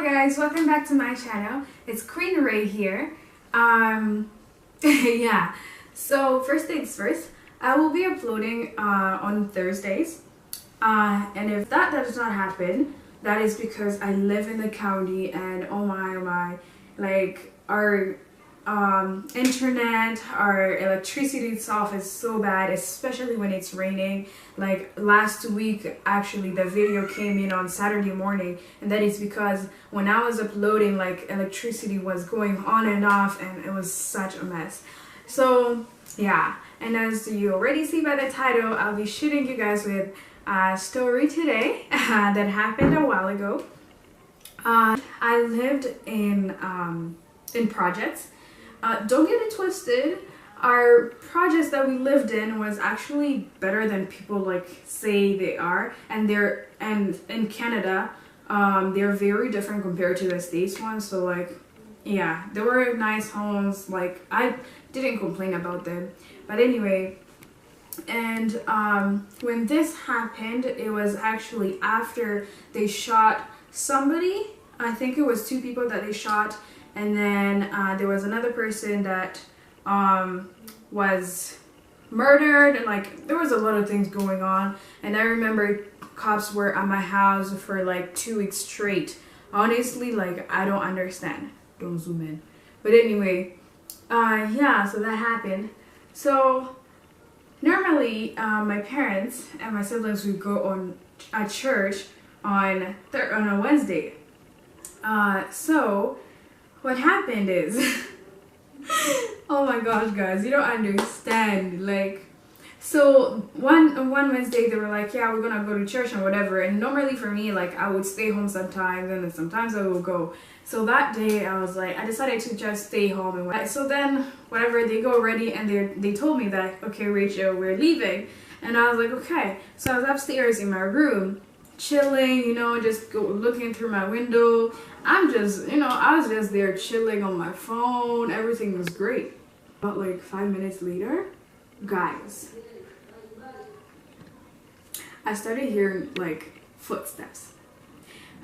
Hello guys, welcome back to my channel. It's Queen Ray here. Yeah, so first things first, I will be uploading on Thursdays. And if that does not happen, that is because I live in the county and oh my, like our internet, our electricity itself is so bad, especially when it's raining. Like last week, actually, the video came in on Saturday morning, and that is because when I was uploading, like electricity was going on and off, and it was such a mess. So yeah, and as you already see by the title, I'll be shooting you guys with a story today that happened a while ago. I lived in projects. Don't get it twisted, our projects that we lived in was actually better than people like say they are, and in Canada they're very different compared to the States ones. So like, yeah, there were nice homes, like I didn't complain about them. But anyway, and when this happened, it was actually after they shot somebody. I think it was 2 people that they shot, and then there was another person that was murdered, and like there was a lot of things going on. And I remember cops were at my house for like 2 weeks straight. Honestly, like I don't understand. Don't zoom in. But anyway, yeah, so that happened. So normally my parents and my siblings would go on at church on a Wednesday. So what happened is oh my gosh guys, you don't understand. Like, so one Wednesday they were like, yeah, we're gonna go to church and whatever. And normally for me, like I would stay home sometimes, and then sometimes I would go. So that day I was like, I decided to just stay home. And so then whatever, they go ready, and they told me that, okay Rachel, we're leaving. And I was like, okay. So I was upstairs in my room chilling, you know, just looking through my window. I'm just, you know, I was just there chilling on my phone. Everything was great. But like 5 minutes later, guys, I started hearing like footsteps.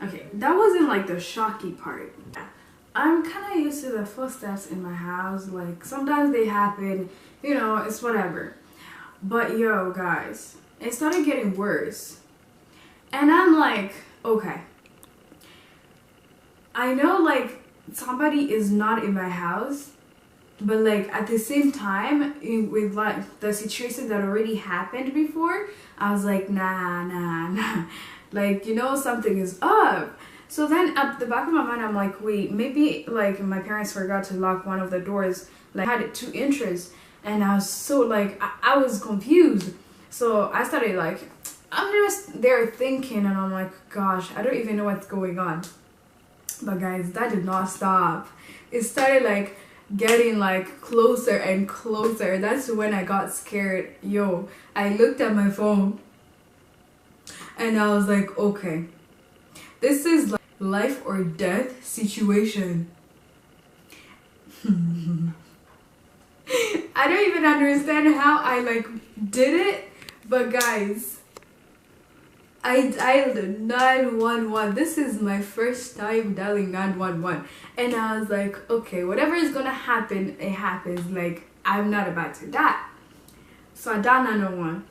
Okay, that wasn't like the shocky part. I'm kind of used to the footsteps in my house. Like sometimes they happen, you know, it's whatever. But yo guys, it started getting worse. And I'm like, okay, I know like somebody is not in my house, but like at the same time, with like the situation that already happened before, I was like, nah, like, you know, something is up. So then at the back of my mind, I'm like, wait, maybe like my parents forgot to lock one of the doors, like had 2 entries. And I was so like, I was confused. So I started like, I'm just there thinking, and I'm like, gosh, I don't even know what's going on. But guys, that did not stop. It started like getting like closer and closer. That's when I got scared. Yo, I looked at my phone and I was like, okay, this is like life or death situation. I don't even understand how I like did it, but guys, I dialed 911. This is my first time dialing 911. And I was like, okay, whatever is gonna happen, it happens. Like, I'm not about to die. So I dialed 911.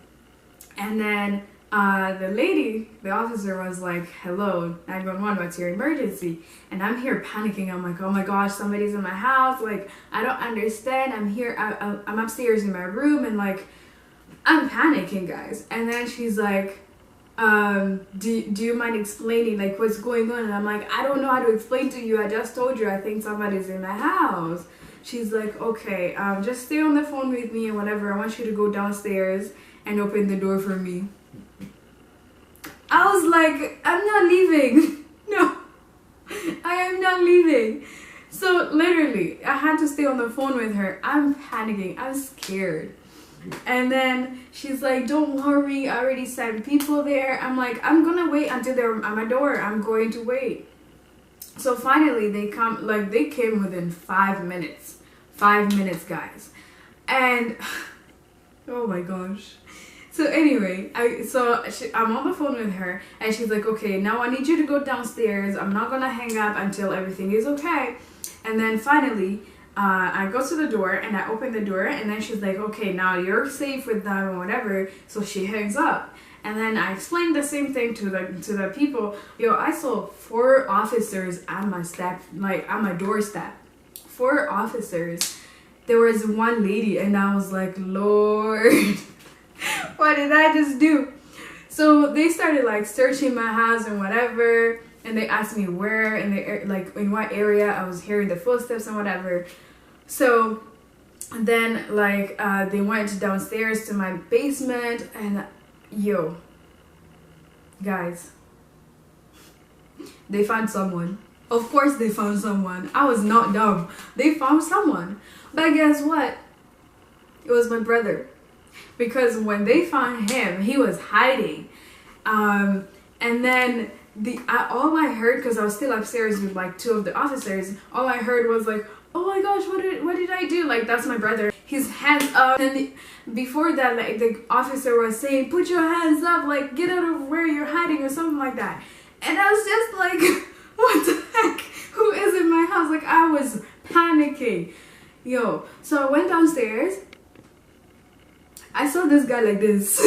And then the officer was like, hello, 911, what's your emergency? And I'm here panicking. I'm like, oh my gosh, somebody's in my house. Like, I don't understand. I'm here, I'm upstairs in my room, and like, I'm panicking, guys. And then she's like, do you mind explaining like what's going on? And I'm like, I don't know how to explain to you. I just told you I think somebody's in my house. She's like, okay, just stay on the phone with me and whatever. I want you to go downstairs and open the door for me. I was like, I'm not leaving. No, I am not leaving. So literally, I had to stay on the phone with her. I'm panicking. I'm scared. And then she's like, don't worry, I already sent people there. I'm like, I'm gonna wait until they're at my door. I'm going to wait. So finally they come, like they came within 5 minutes. 5 minutes, guys. And oh my gosh. So anyway, I'm on the phone with her, and she's like, okay, now I need you to go downstairs. I'm not gonna hang up until everything is okay. And then finally, I go to the door and I open the door, and then she's like, okay, now you're safe with them or whatever. So she hangs up. And then I explained the same thing to the people. Yo, I saw 4 officers at my step, like at my doorstep. 4 officers. There was one lady, and I was like, Lord, what did I just do? So they started like searching my house and whatever, and they asked me where and like in what area I was hearing the footsteps and whatever. So then like they went downstairs to my basement, and yo, guys, they found someone. Of course they found someone. I was not dumb. They found someone. But guess what? It was my brother. Because when they found him, he was hiding. And then all I heard, because I was still upstairs with like 2 of the officers, all I heard was like, oh my gosh, what did I do? Like, that's my brother. His hands up. And before that, like, the officer was saying, put your hands up, like, get out of where you're hiding or something like that. And I was just like, what the heck? Who is in my house? Like, I was panicking. Yo, so I went downstairs. I saw this guy like this.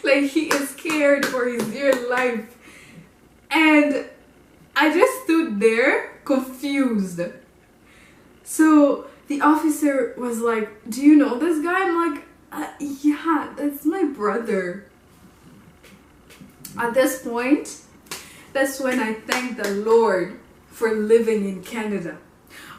Like, he is scared for his dear life. And I just stood there confused. So the officer was like, do you know this guy? I'm like, yeah, that's my brother. At this point, that's when I thank the Lord for living in Canada.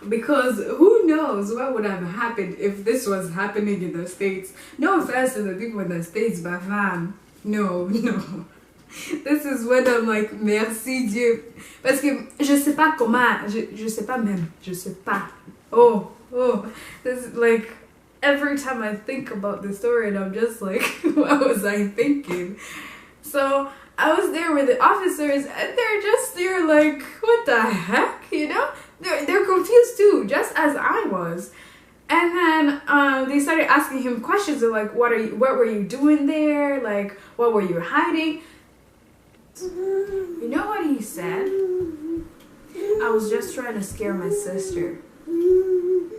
Because who knows what would have happened if this was happening in the States. No offense to the people in the States, but fam, no. This is when I'm like, merci Dieu. Parce que je sais pas comment, je sais pas même, je sais pas. Oh, this is like, every time I think about the story, and I'm just like, what was I thinking? So I was there with the officers, and they're like, what the heck, you know? They're confused too, just as I was. And then they started asking him questions. They're like, what were you doing there? Like, what were you hiding? You know what he said? I was just trying to scare my sister. Who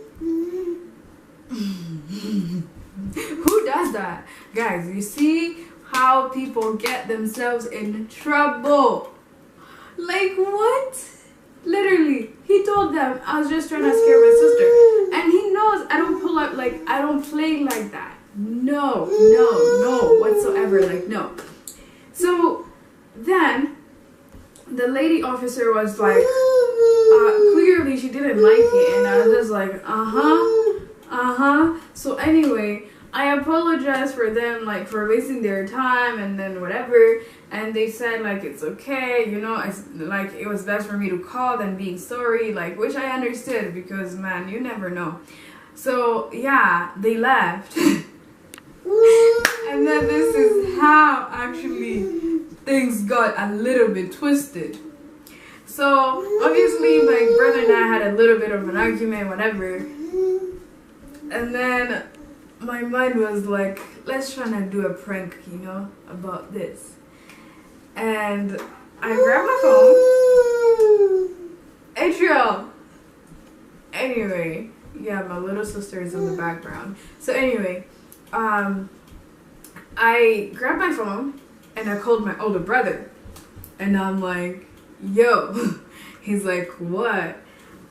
does that? Guys, you see how people get themselves in trouble. Like, what? Literally, he told them I was just trying to scare my sister. And he knows I don't pull up, like, I don't play like that. No, whatsoever, like, no. So then the lady officer was like, clearly she didn't like it, and I was just like, So anyway, I apologized for them, like, for wasting their time and then whatever, and they said, like, it's okay, you know, like, it was best for me to call than being sorry, like, which I understood, because, man, you never know. So yeah, they left. And then this is how actually things got a little bit twisted. So obviously my brother and I had a little bit of an argument, whatever, and then my mind was like, let's try to do a prank, you know, about this. And I grabbed my phone. Adriel! Anyway, yeah, my little sister is in the background. So anyway, I grabbed my phone and I called my older brother. And I'm like, yo. He's like, what?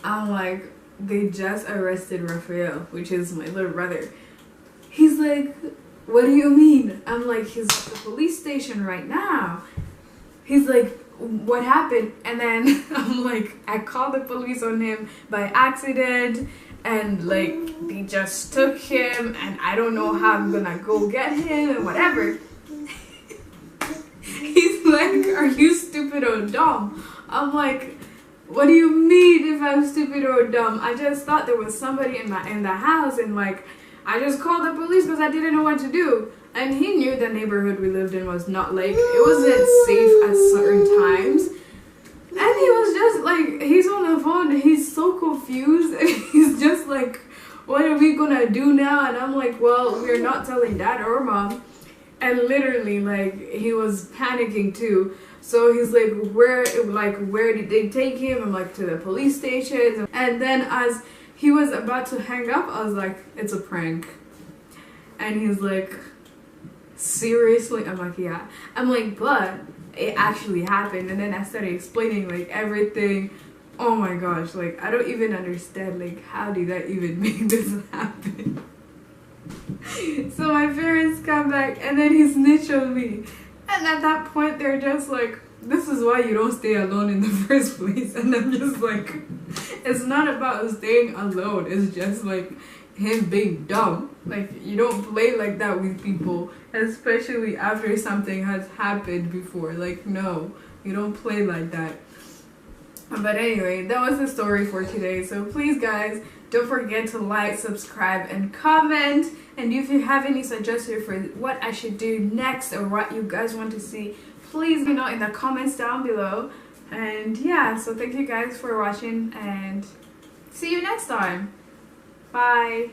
I'm like, they just arrested Raphael, which is my little brother. He's like, what do you mean? I'm like, he's at the police station right now. He's like, what happened? And then I'm like, I called the police on him by accident, and like, they just took him, and I don't know how I'm gonna go get him and whatever. He's like, are you stupid or dumb? I'm like, what do you mean if I'm stupid or dumb? I just thought there was somebody in the house, and like, I just called the police because I didn't know what to do. And he knew the neighborhood we lived in was not like, it wasn't safe at certain times. And he was just like, he's on the phone, he's so confused, and he's just like, what are we we gonna do now? And I'm like, well, we're not telling dad or mom. And literally, like, he was panicking too. So he's like, where did they take him? I'm like, to the police station. And then as he was about to hang up, I was like, it's a prank. And he's like, seriously? I'm like, yeah. I'm like, but it actually happened. And then I started explaining like everything. Oh my gosh, like I don't even understand, like, how did I even make this happen? So my parents come back and then he snitched on me. And at that point they're just like, this is why you don't stay alone in the first place. And I'm just like, it's not about staying alone, it's just like him being dumb. Like, you don't play like that with people, especially after something has happened before. Like, no, you don't play like that. But anyway, that was the story for today. So please guys, don't forget to like, subscribe, and comment. And if you have any suggestions for what I should do next or what you guys want to see, please let me know in the comments down below. And yeah, so thank you guys for watching and see you next time. Bye.